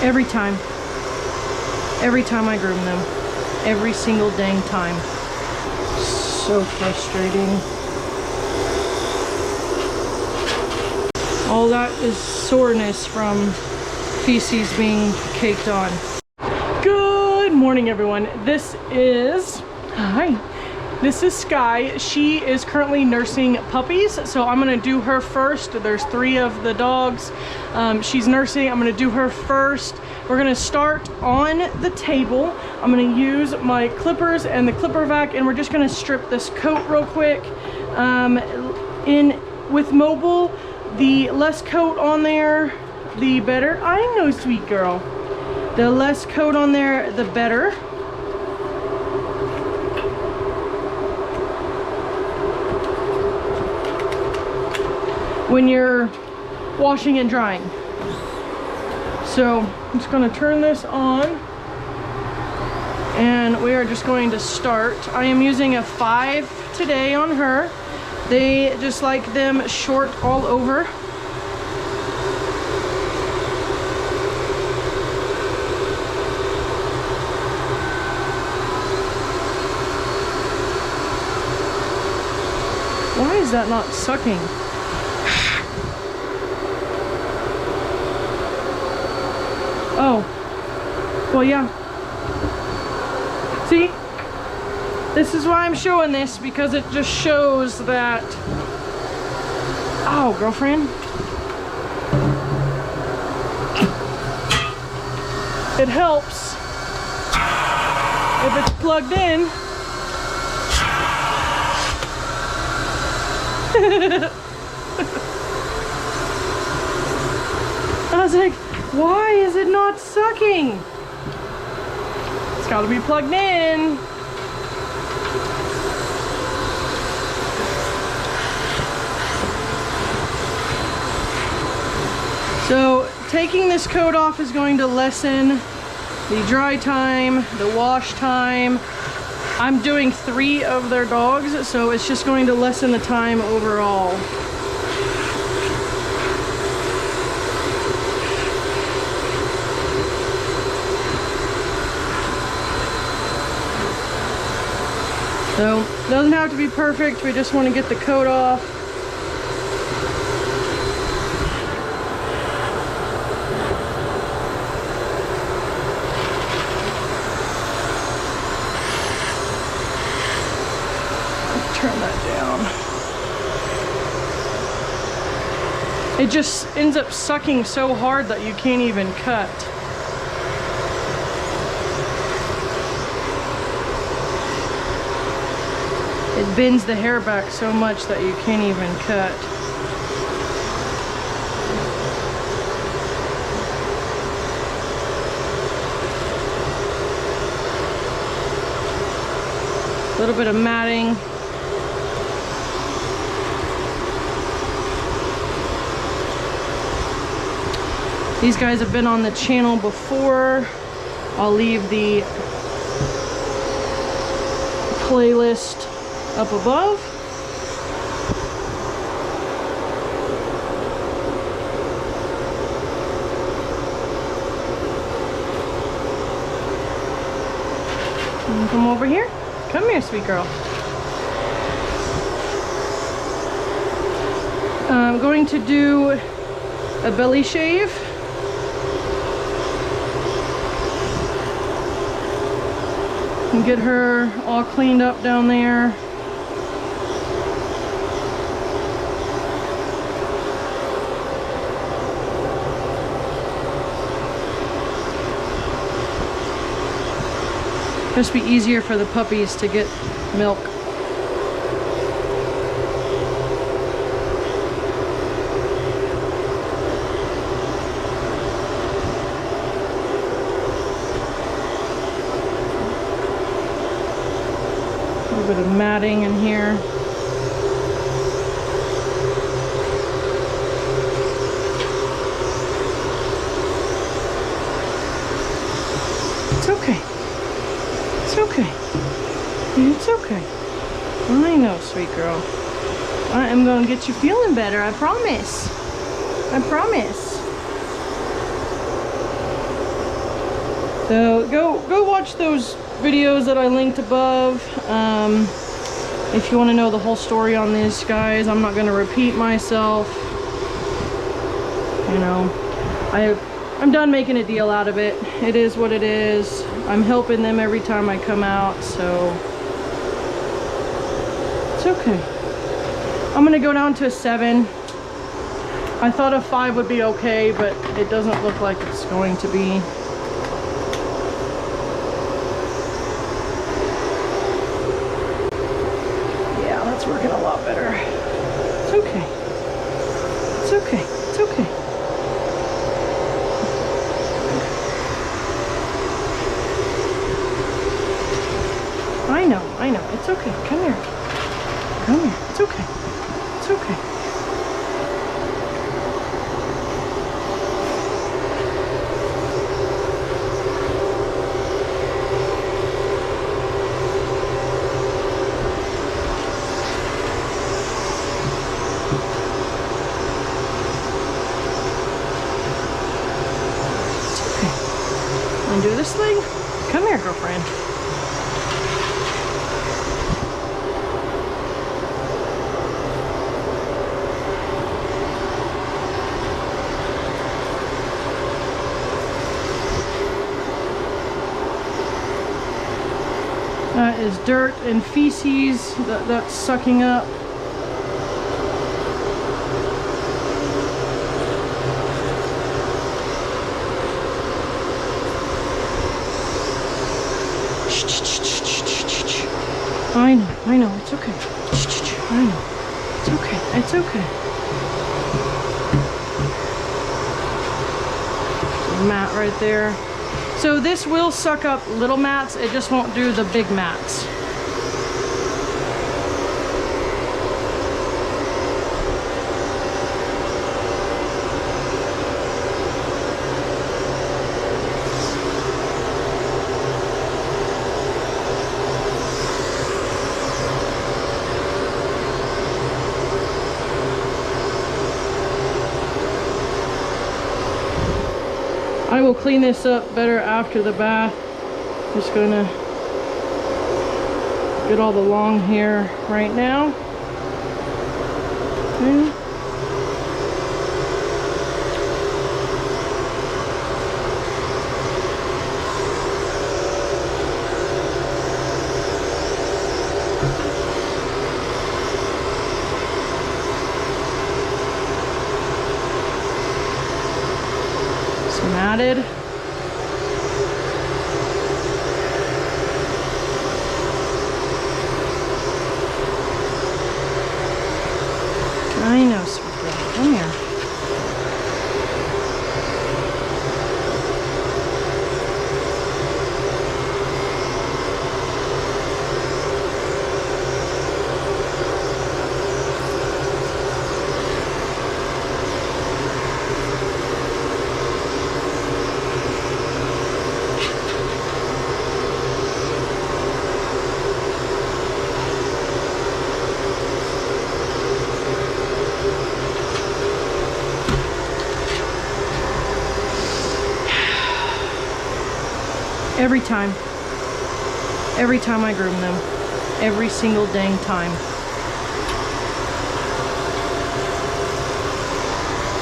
Every time. Every time I groom them. Every single dang time. So frustrating. All that is soreness from feces being caked on. Good morning, everyone. This is Sky. She is currently nursing puppies, so I'm gonna do her first. There's 3 of the dogs. She's nursing. I'm gonna do her first. We're gonna start on the table. I'm gonna use my clippers and the clipper vac, and we're just gonna strip this coat real quick. With mobile, the less coat on there, the better. I know, sweet girl. The less coat on there, the better. When you're washing and drying. So I'm just going to turn this on, and we are just going to start. I am using a 5 today on her. They just like them short all over. Why is that not sucking? Oh, well, yeah. See? This is why I'm showing this, because it just shows that... Oh, girlfriend. It helps if it's plugged in. I was like, why is it not sucking? It's got to be plugged in. So taking this coat off is going to lessen the dry time, the wash time. I'm doing 3 of their dogs, so it's just going to lessen the time overall. So, doesn't have to be perfect, we just want to get the coat off. Turn that down. It just ends up sucking so hard that you can't even cut. It bends the hair back so much that you can't even cut. A little bit of matting. These guys have been on the channel before. I'll leave the playlist up above. And come over here. Come here, sweet girl. I'm going to do a belly shave. And get her all cleaned up down there. Just be easier for the puppies to get milk. A little bit of matting in here. It's okay. It's okay. It's okay. I know, sweet girl. I am going to get you feeling better, I promise. I promise. So go watch those videos that I linked above. If you want to know the whole story on these guys, I'm not going to repeat myself. You know, I'm done making a deal out of it. It is what it is. I'm helping them every time I come out, so it's okay. I'm gonna go down to a 7. I thought a 5 would be okay, but it doesn't look like it's going to be. Yeah, that's working a lot better. It's okay. It's okay. It's okay. I know. It's okay. Come here. Come here. It's okay. It's okay. It's okay. Want to do this thing? Come here, girlfriend. That is dirt and feces that's sucking up. I know, it's okay. I know, it's okay, it's okay. Mat right there. So this will suck up little mats, it just won't do the big mats. I will clean this up better after the bath. Just gonna get all the long hair right now. Okay. Matted. I know, sweet girl. Come here. Every time I groom them, every single dang time.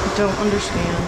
I don't understand.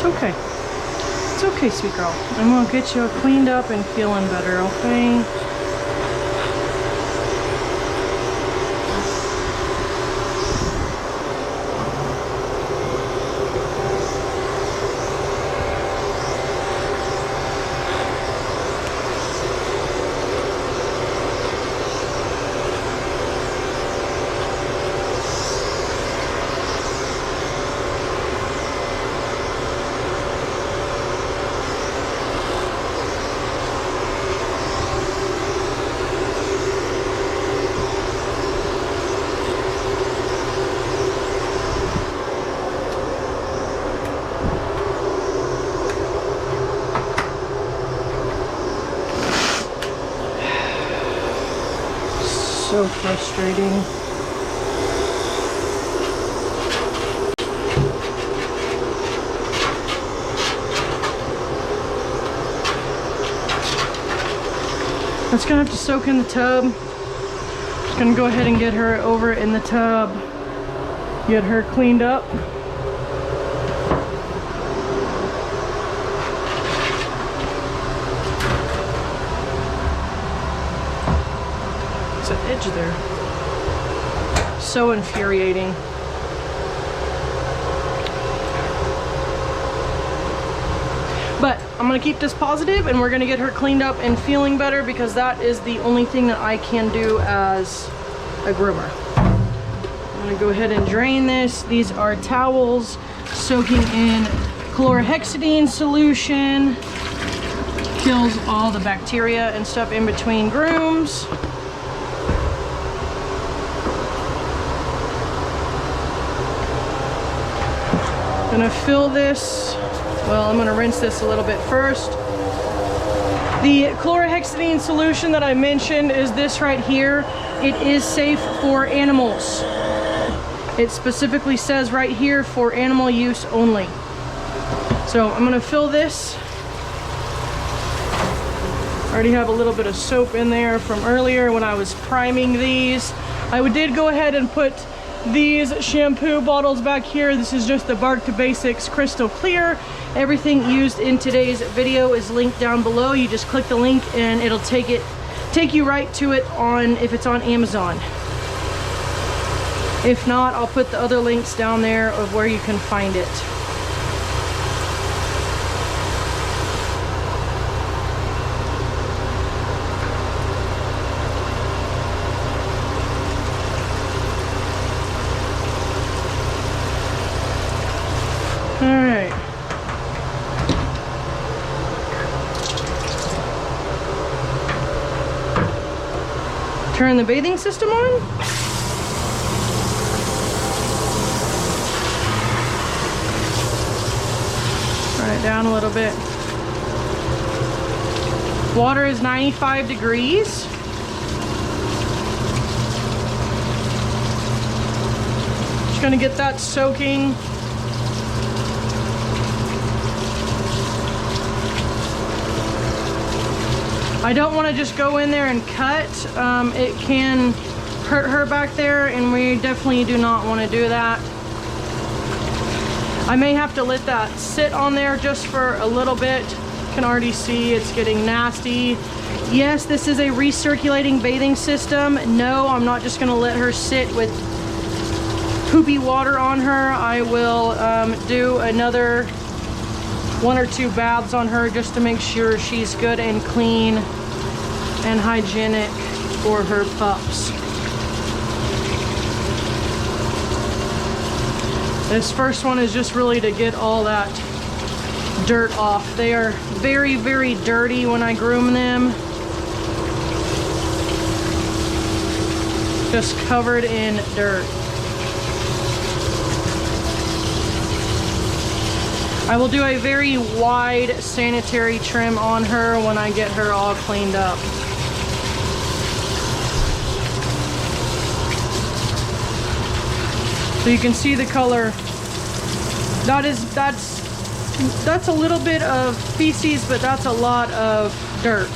Okay. It's okay, sweet girl. I'm gonna get you cleaned up and feeling better, okay? So frustrating. It's gonna have to soak in the tub. Just gonna go ahead and get her over in the tub, get her cleaned up. Edge there. So infuriating. But I'm gonna keep this positive and we're gonna get her cleaned up and feeling better because that is the only thing that I can do as a groomer. I'm gonna go ahead and drain this. These are towels soaking in chlorhexidine solution. Kills all the bacteria and stuff in between grooms. Gonna fill this, well, I'm gonna rinse this a little bit first. The chlorhexidine solution that I mentioned is this right here. It is safe for animals. It specifically says right here for animal use only. So I'm gonna fill this. I already have a little bit of soap in there from earlier when I was priming these. I did go ahead and put these shampoo bottles back here. This is just the Bark to Basics Crystal Clear. Everything used in today's video is linked down below. You just click the link and it'll take you right to it on if it's on Amazon. If not, I'll put the other links down there of where you can find it. Turn the bathing system on. Turn it down a little bit. Water is 95 degrees. Just gonna get that soaking. I don't want to just go in there and cut. It can hurt her back there and we definitely do not want to do that. I may have to let that sit on there just for a little bit. You can already see it's getting nasty. Yes, this is a recirculating bathing system. No, I'm not just going to let her sit with poopy water on her. I will do another 1 or 2 baths on her just to make sure she's good and clean and hygienic for her pups. This first one is just really to get all that dirt off. They are very, very dirty when I groom them. Just covered in dirt. I will do a very wide sanitary trim on her when I get her all cleaned up. So you can see the color. That's a little bit of feces, but that's a lot of dirt.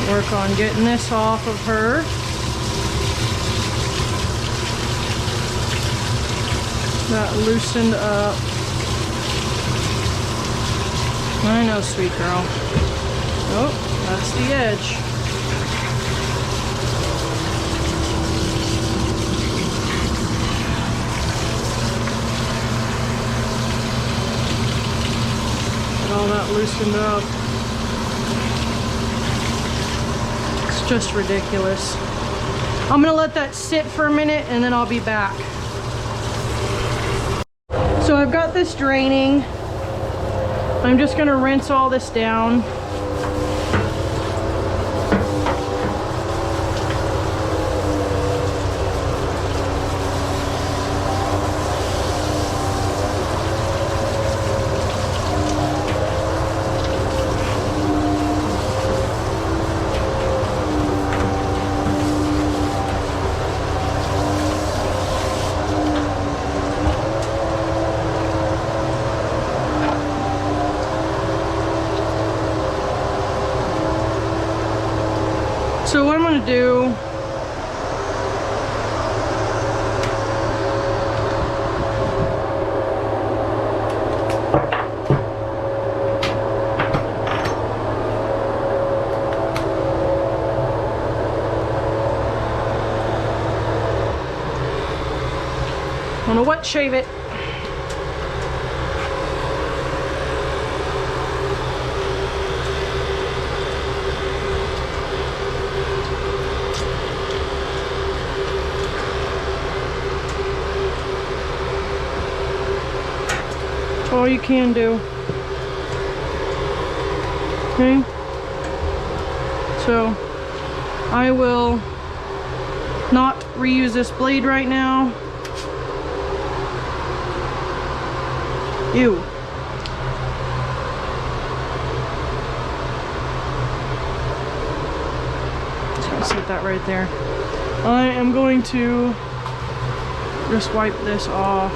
Work on getting this off of her. That loosened up. I know, sweet girl. Oh, that's the edge. Get all that loosened up. It's just ridiculous. I'm gonna let that sit for a minute and then I'll be back. So I've got this draining. I'm just gonna rinse all this down. So what I'm going to do, I'm going to wet shave it. All you can do. Okay, so I will not reuse this blade right now. Ew. Just gonna set that right there. I am going to just wipe this off.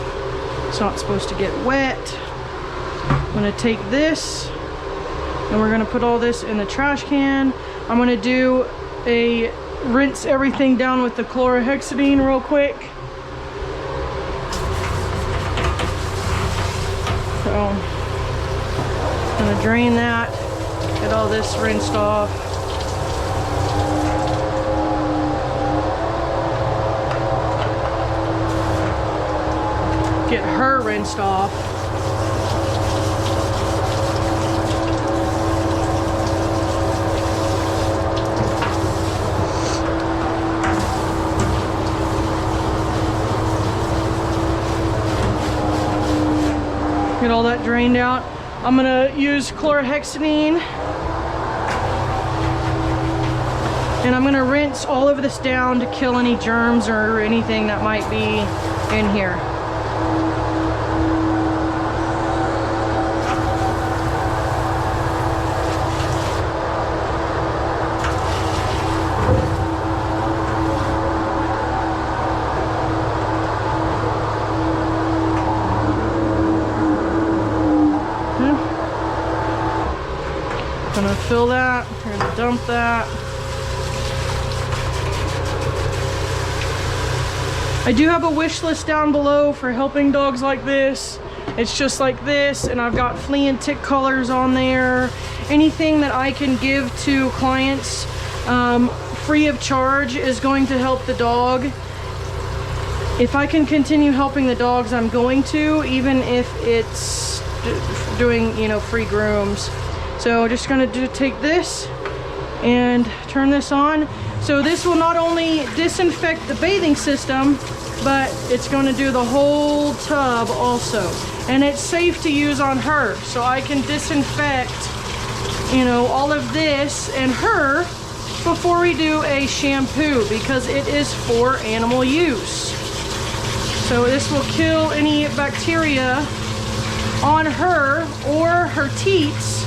It's not supposed to get wet. I'm gonna take this and we're gonna put all this in the trash can. I'm gonna do a rinse everything down with the chlorhexidine real quick. So I'm gonna drain that, get all this rinsed off. Get her rinsed off. Get all that drained out. I'm gonna use chlorhexidine and I'm gonna rinse all of this down to kill any germs or anything that might be in here. Gonna fill that, we're gonna dump that. I do have a wish list down below for helping dogs like this. It's just like this, and I've got flea and tick collars on there. Anything that I can give to clients free of charge is going to help the dog. If I can continue helping the dogs, I'm going to, even if it's doing, you know, free grooms. So just gonna take this and turn this on. So this will not only disinfect the bathing system, but it's gonna do the whole tub also. And it's safe to use on her. So I can disinfect, you know, all of this and her before we do a shampoo, because it is for animal use. So this will kill any bacteria on her or her teats,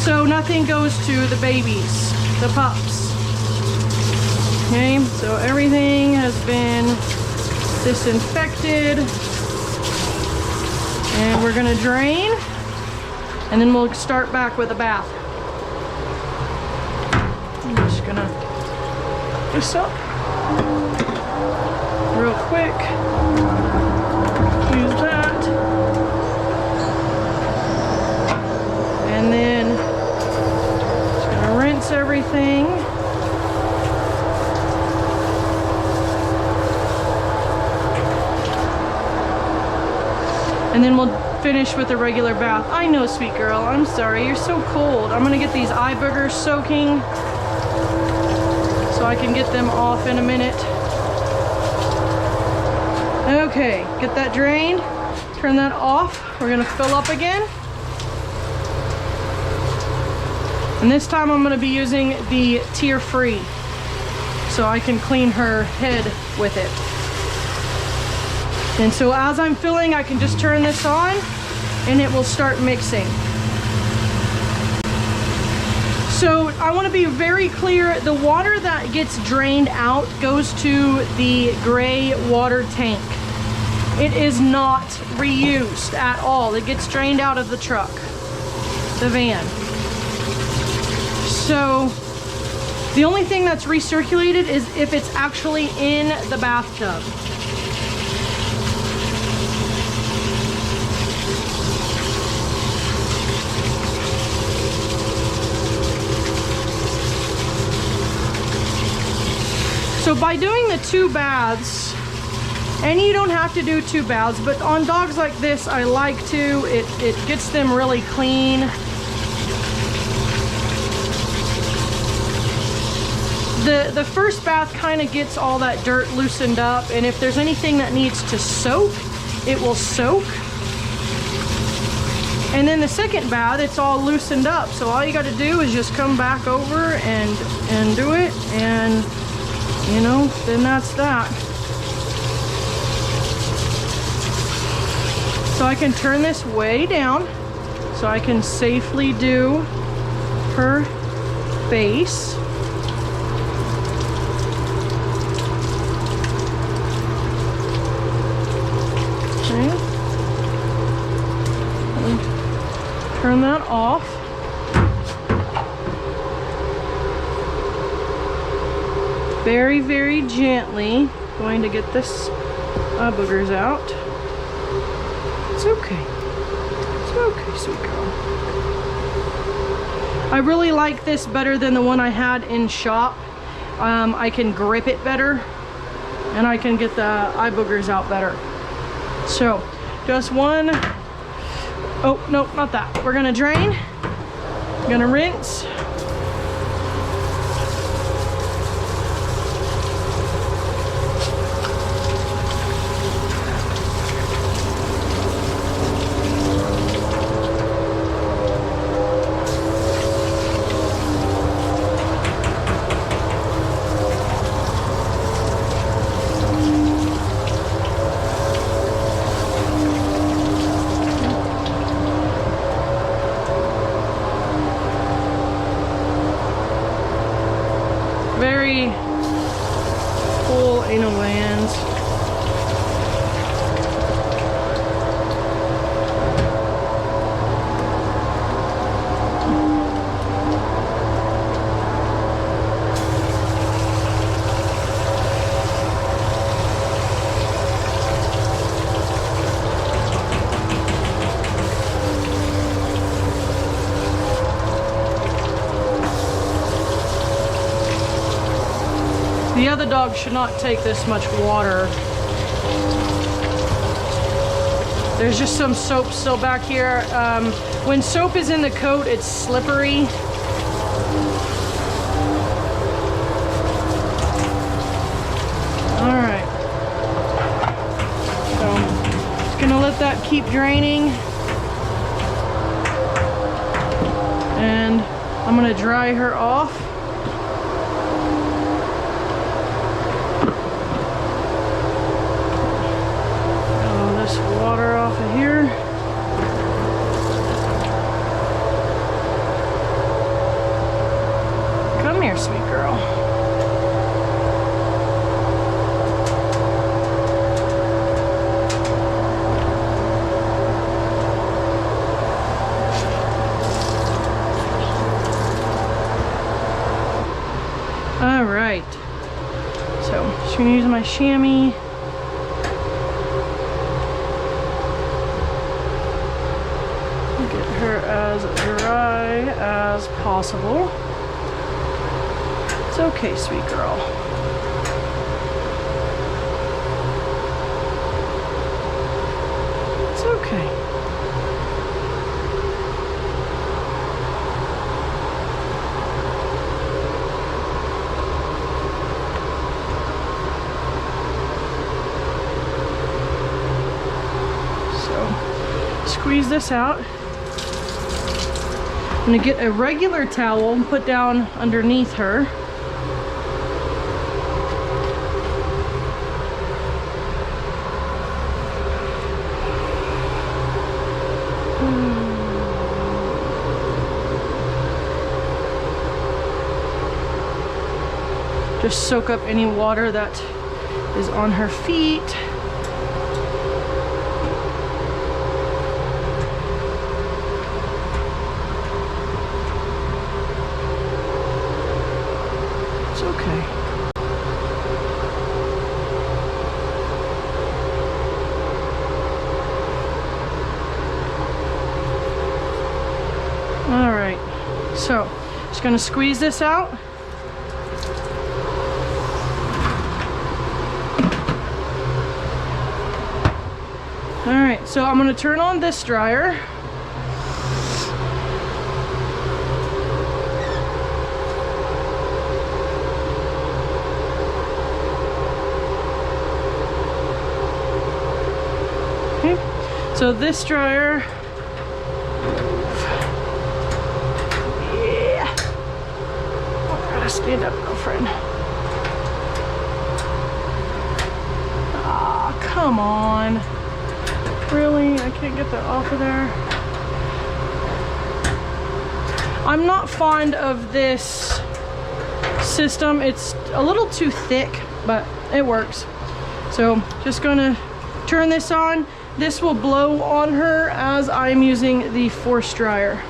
so nothing goes to the babies, the pups. Okay, so everything has been disinfected. And we're gonna drain, and then we'll start back with a bath. I'm just gonna this up real quick. Use that. And then we'll finish with a regular bath. I know, sweet girl, I'm sorry, you're so cold. I'm gonna get these eye boogers soaking so I can get them off in a minute. Okay, get that drained, turn that off. We're gonna fill up again. And this time I'm gonna be using the tear-free so I can clean her head with it. And so as I'm filling, I can just turn this on and it will start mixing. So I want to be very clear, the water that gets drained out goes to the gray water tank. It is not reused at all. It gets drained out of the truck, the van. So the only thing that's recirculated is if it's actually in the bathtub. So by doing the 2 baths, and you don't have to do 2 baths, but on dogs like this, I like to. It gets them really clean. The first bath kind of gets all that dirt loosened up, and if there's anything that needs to soak, it will soak. And then the second bath, it's all loosened up. So all you got to do is just come back over and do it, and you know, then that's that. So I can turn this way down so I can safely do her face. Okay. Turn that off. Very, very gently going to get this boogers out. It's okay. It's okay, sweet girl. I really like this better than the one I had in shop. I can grip it better and I can get the eye boogers out better. So just one. Oh, no, not that. We're gonna drain. Gonna rinse. Very full anal glands. The other dog should not take this much water. There's just some soap still back here. When soap is in the coat, it's slippery. All right. So, just gonna let that keep draining. And I'm gonna dry her off. Water off of here. Come here, sweet girl. All right. So, just gonna use my chamois. As dry as possible. It's okay, sweet girl. It's okay. squeeze this out. I'm gonna get a regular towel and put down underneath her. Just soak up any water that is on her feet. It's okay. All right, so just gonna squeeze this out. All right, so I'm gonna turn on this dryer. Okay, so this dryer, yeah. Oh, I gotta stand up, girlfriend. Ah, come on. Really? I can't get that off of there. I'm not fond of this system. It's a little too thick, but it works. So just gonna turn this on. This will blow on her as I'm using the force dryer.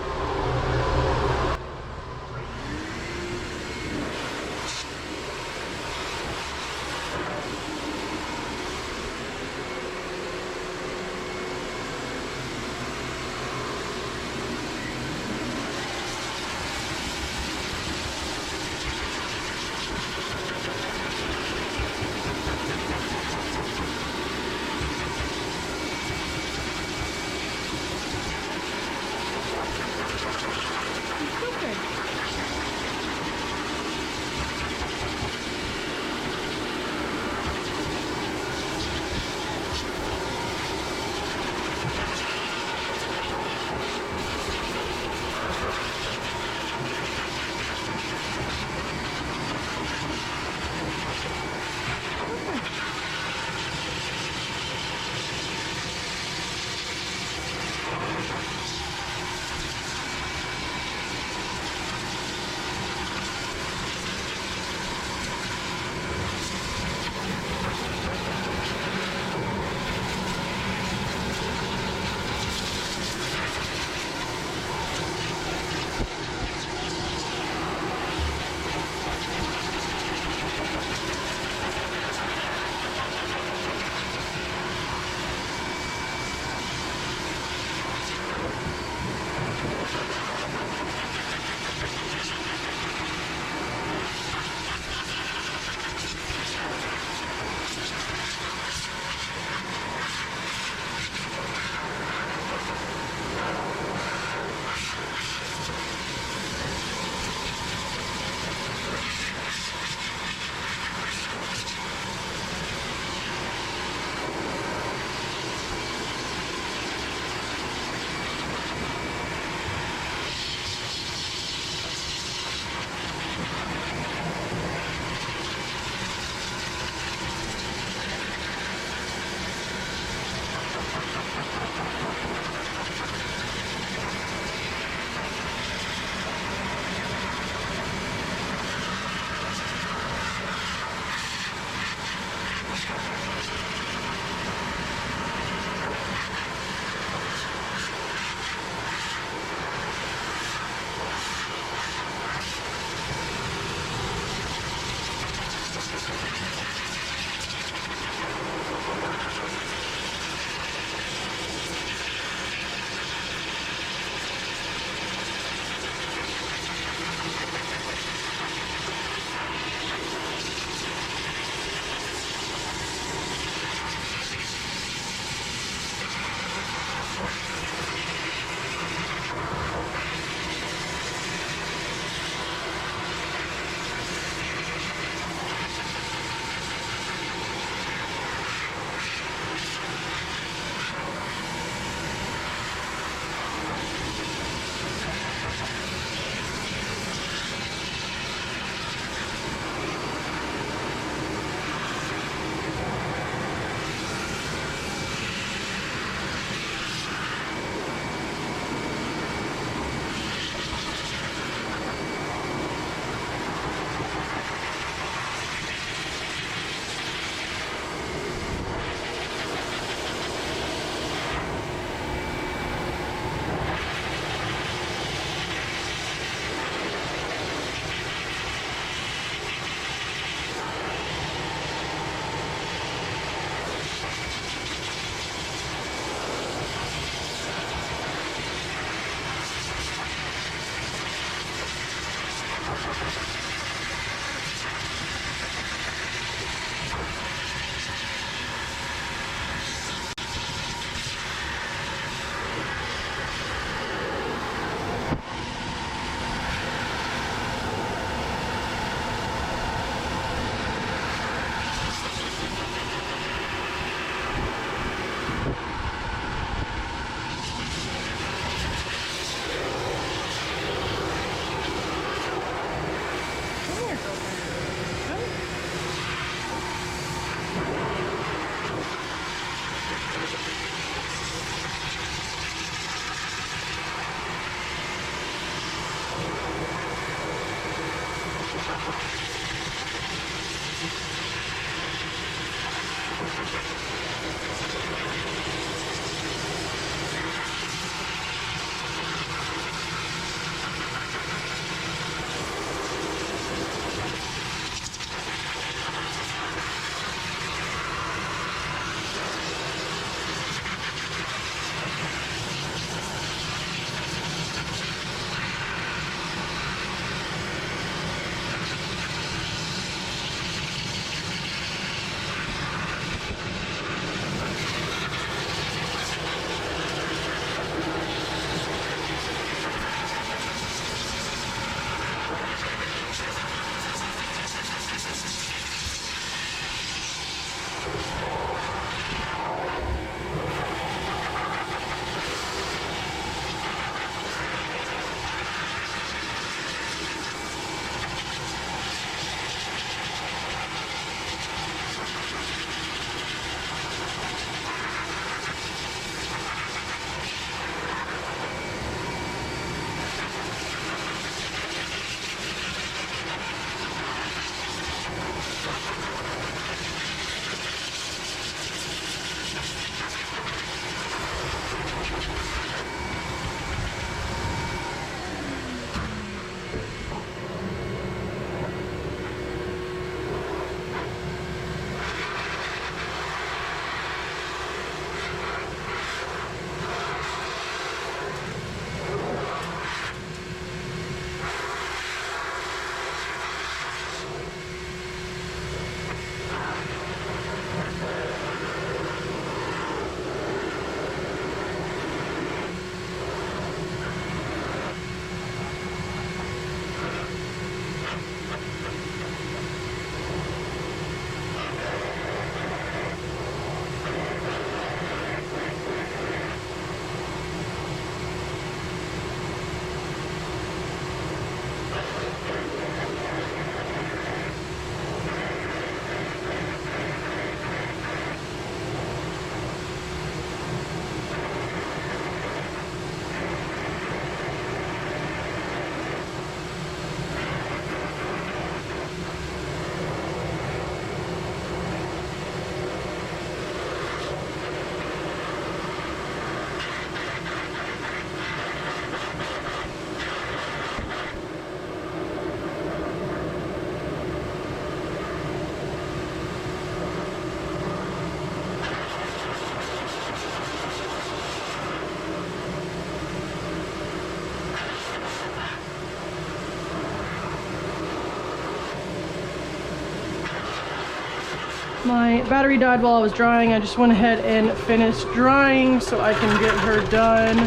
My battery died while I was drying. I just went ahead and finished drying so I can get her done.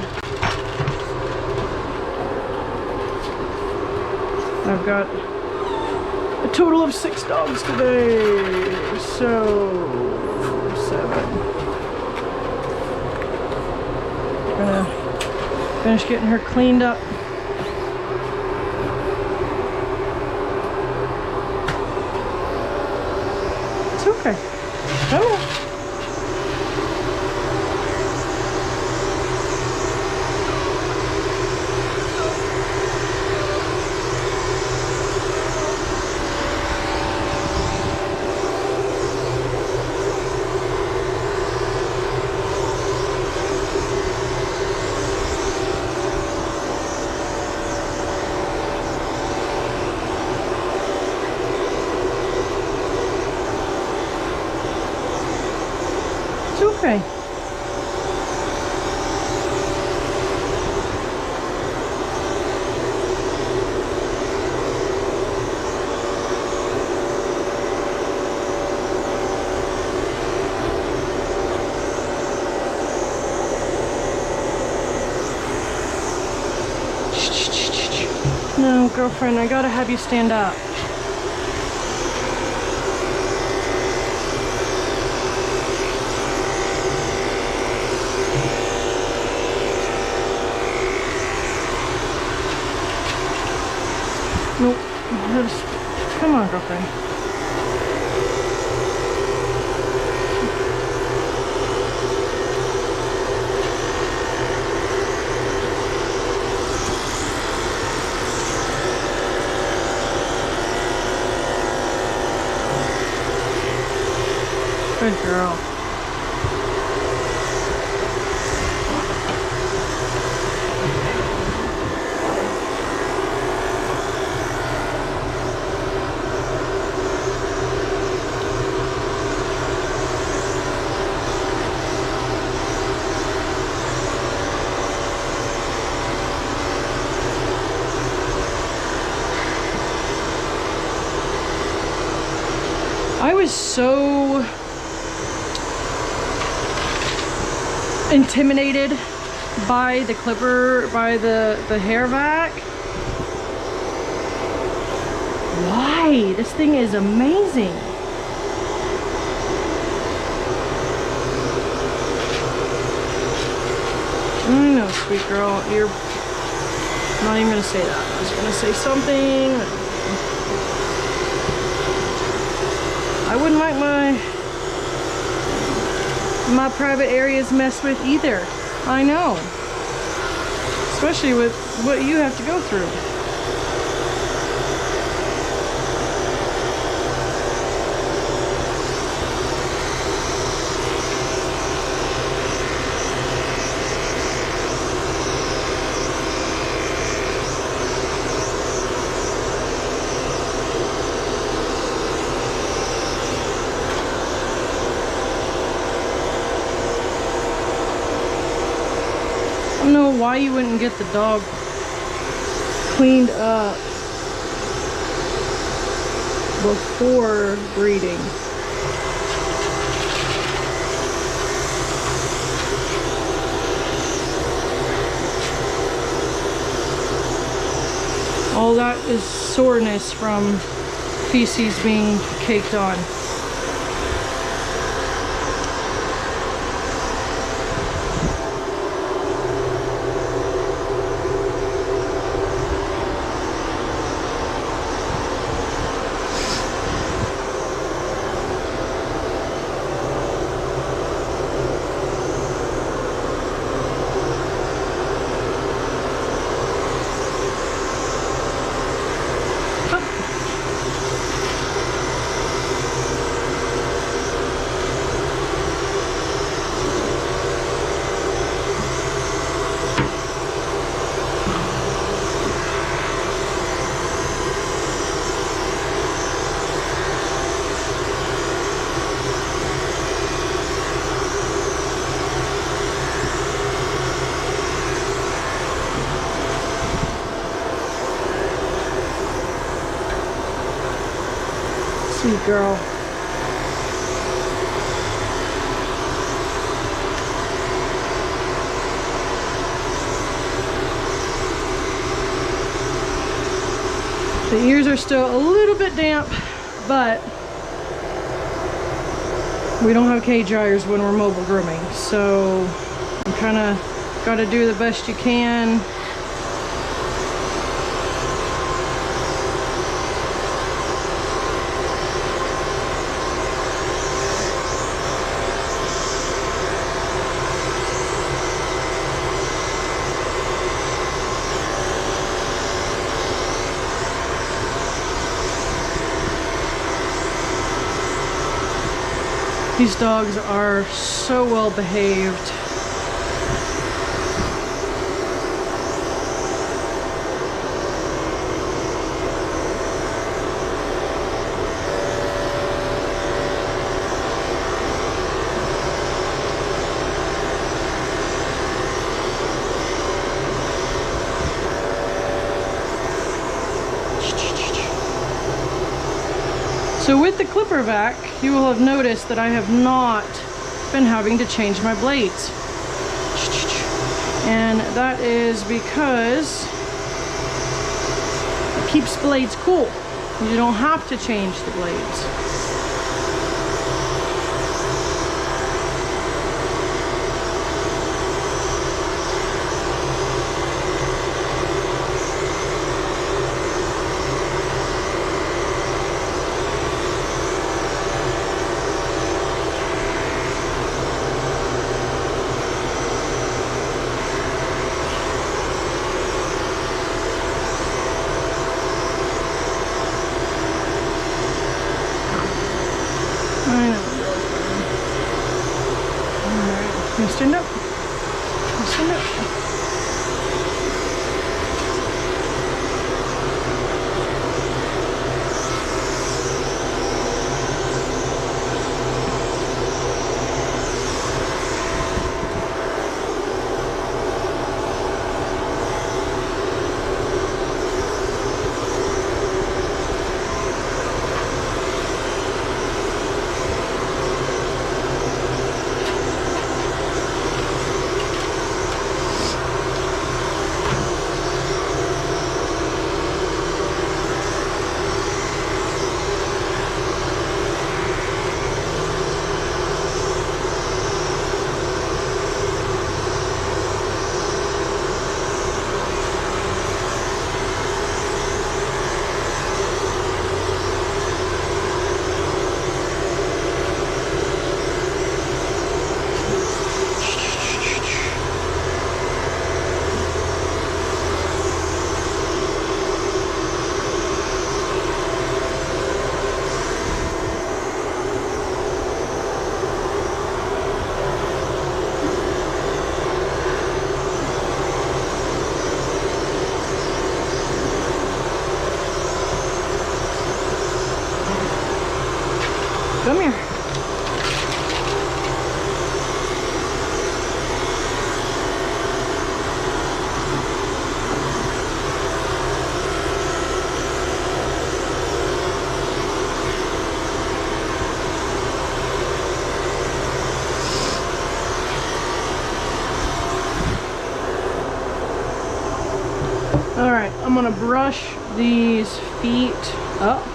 I've got a total of 6 dogs today, so 7. I'm gonna finish getting her cleaned up. It's okay. Come on. Okay. No, girlfriend, I gotta have you stand up. Nope. Come on, girlfriend. Good girl. I was so intimidated by the clipper, by the hair vac. Why? This thing is amazing. I know, sweet girl. You're not even gonna say that. I was gonna say something. I wouldn't like my private areas messed with either. I know. Especially with what you have to go through. I don't know why you wouldn't get the dog cleaned up before breeding. All that is soreness from feces being caked on. Sweet girl. The ears are still a little bit damp, but we don't have cage dryers when we're mobile grooming, so you kind of got to do the best you can. These dogs are so well behaved. So with the clipper vac, you will have noticed that I have not been having to change my blades. And that is because it keeps blades cool. You don't have to change the blades. Stand up. Stand up. Come here. All right, I'm gonna brush these feet up.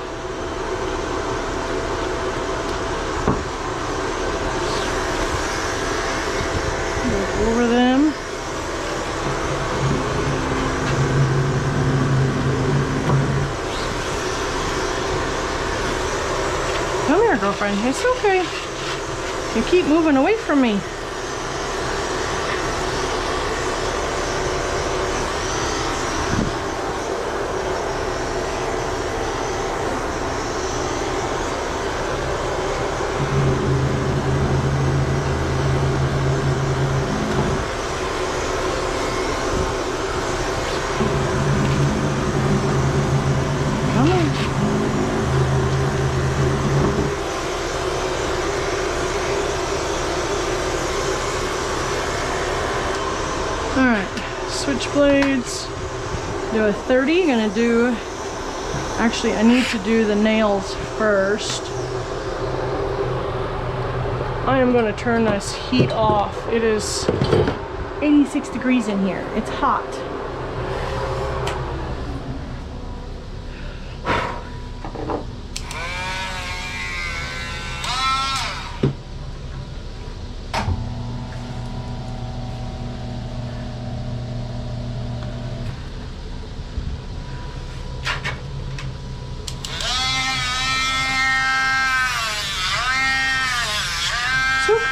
Over them. Come here, girlfriend. It's okay. You keep moving away from me. Switch blades, do a 30, gonna do, actually I need to do the nails first. I am gonna turn this heat off. It is 86 degrees in here, it's hot.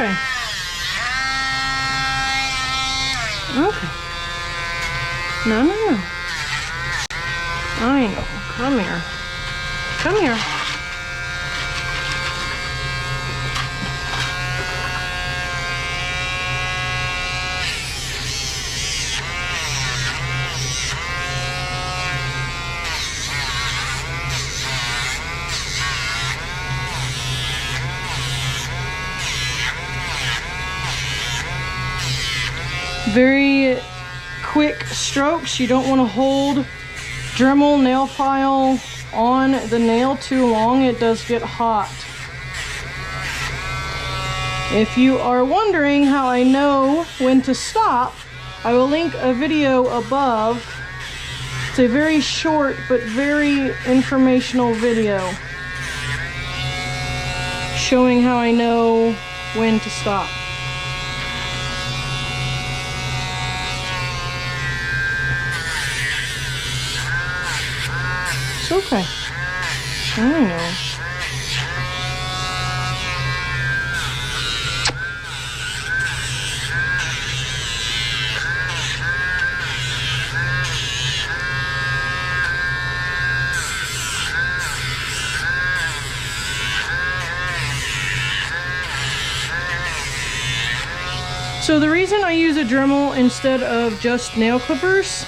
Okay. Okay. No, no, no. I know. Come here. Come here. Very quick strokes. You don't want to hold Dremel nail file on the nail too long. It does get hot. If you are wondering how I know when to stop, I will link a video above. It's a very short but very informational video showing how I know when to stop. It's okay. I know. So the reason I use a Dremel instead of just nail clippers,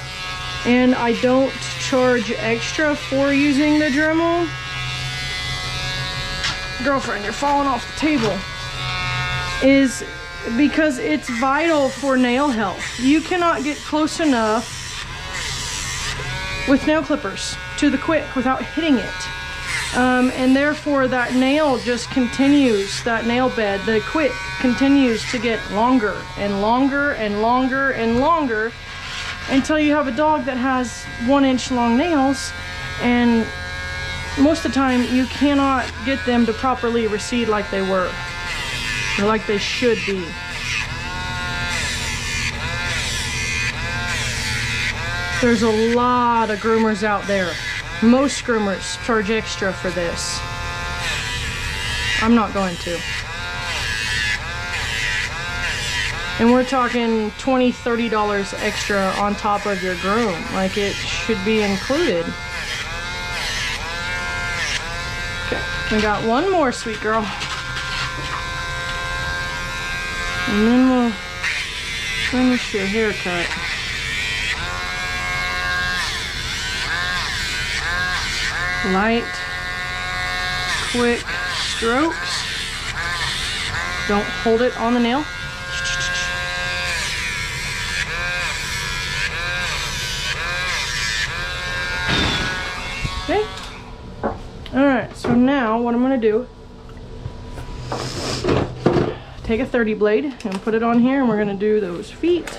and I don't charge extra for using the Dremel. Girlfriend, you're falling off the table. Is because it's vital for nail health. You cannot get close enough with nail clippers to the quick without hitting it. And therefore that nail just continues, that nail bed, the quick continues to get longer and longer and longer and longer until you have a dog that has 1-inch long nails, and most of the time you cannot get them to properly recede like they were, or like they should be. There's a lot of groomers out there. Most groomers charge extra for this. I'm not going to. And we're talking $20, $30 extra on top of your groom. Like, it should be included. Okay, we got one more, sweet girl. And then we'll finish your haircut. Light, quick strokes. Don't hold it on the nail. Okay. Alright, so now what I'm going to do, take a 30 blade and put it on here, and we're going to do those feet.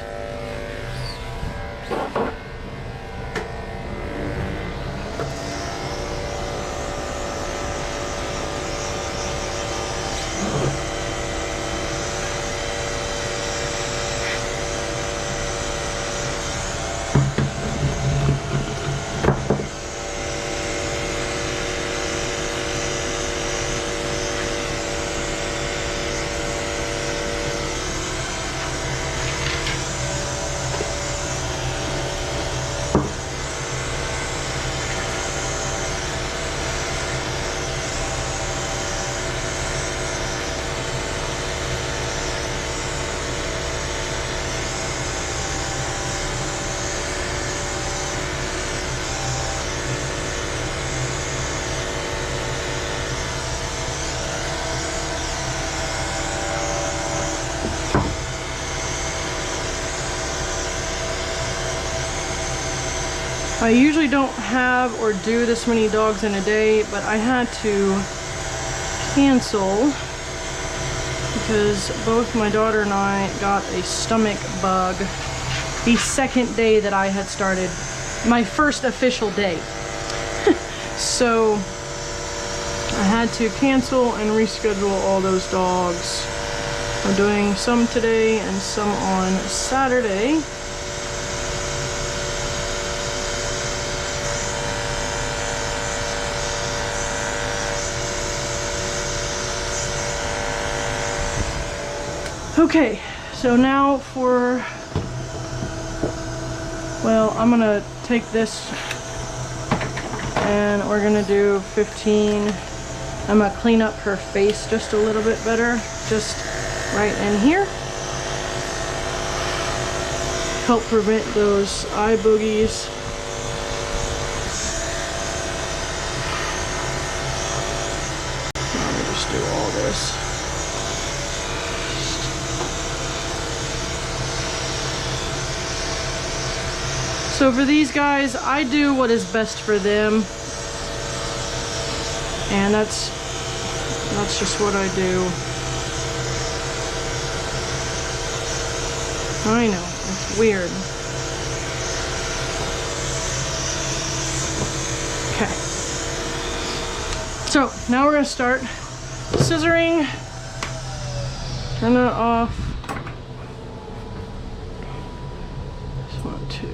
I usually don't have or do this many dogs in a day, but I had to cancel because both my daughter and I got a stomach bug the second day that I had started, my first official day. So I had to cancel and reschedule all those dogs. I'm doing some today and some on Saturday. Okay, so now well, I'm gonna take this and we're gonna do 15. I'm gonna clean up her face just a little bit better, just right in here. Help prevent those eye boogies. Let me just do all this. So for these guys, I do what is best for them. And that's just what I do. I know, it's weird. Okay. So now we're gonna start scissoring. Turn that off. Just want to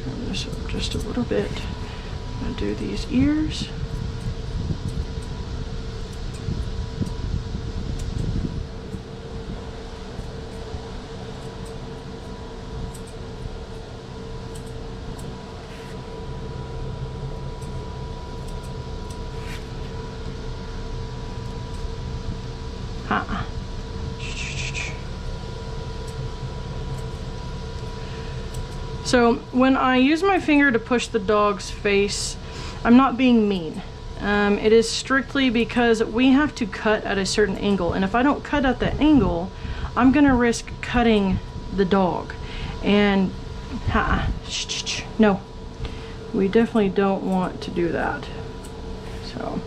turn this up just a little bit. I'm gonna do these ears. So when I use my finger to push the dog's face, I'm not being mean. It is strictly because we have to cut at a certain angle, and if I don't cut at that angle, I'm gonna risk cutting the dog. And no, we definitely don't want to do that. So.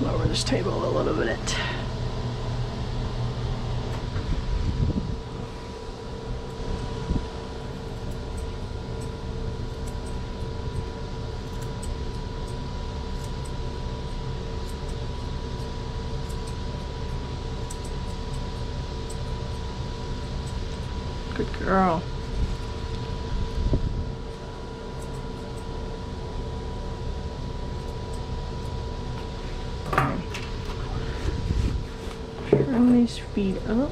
Lower this table a little bit. Good girl. Turn these feet up.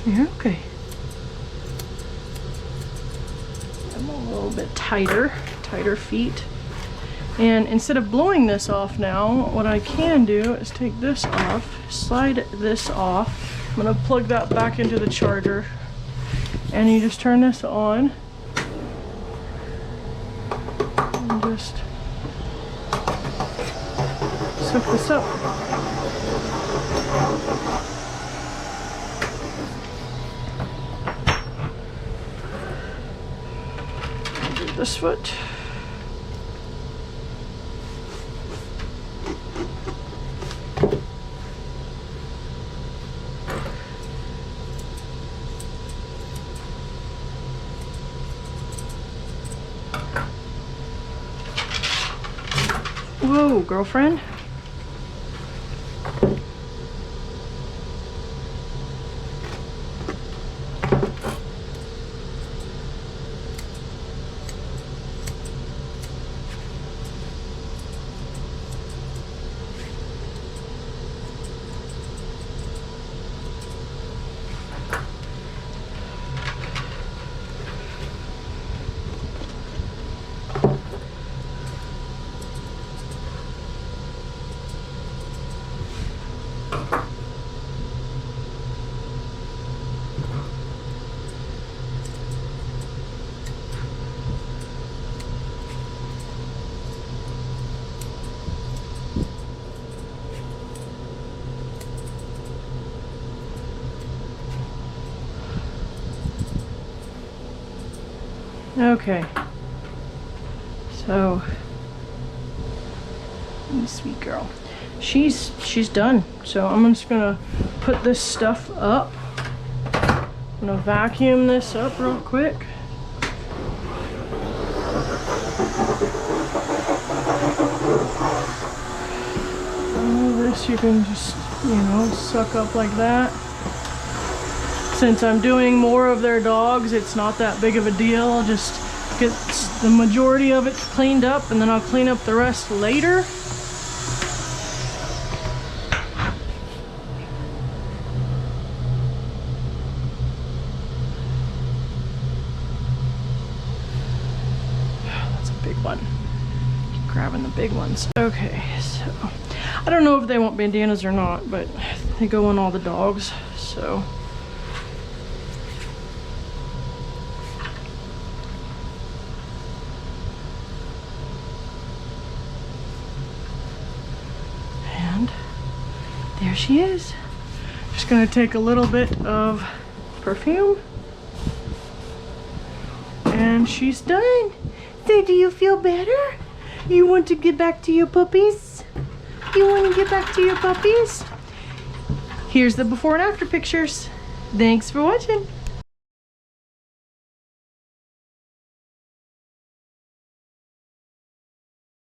Yeah, okay. I'm a little bit tighter feet. And instead of blowing this off now, what I can do is take this off, slide this off. I'm gonna plug that back into the charger. And you just turn this on. And just suck this up. Do this foot. Whoa, girlfriend. Okay, so You sweet girl. She's done. So I'm just gonna put this stuff up. I'm gonna vacuum this up real quick. This you can just, you know, suck up like that. Since I'm doing more of their dogs, it's not that big of a deal. I'll just get the majority of it cleaned up and then I'll clean up the rest later. That's a big one. Keep grabbing the big ones. Okay, so I don't know if they want bandanas or not, but they go on all the dogs, so. And there she is. Just gonna take a little bit of perfume. And she's done. So do you feel better? You want to get back to your puppies? You want to get back to your puppies? Here's the before and after pictures. Thanks for watching.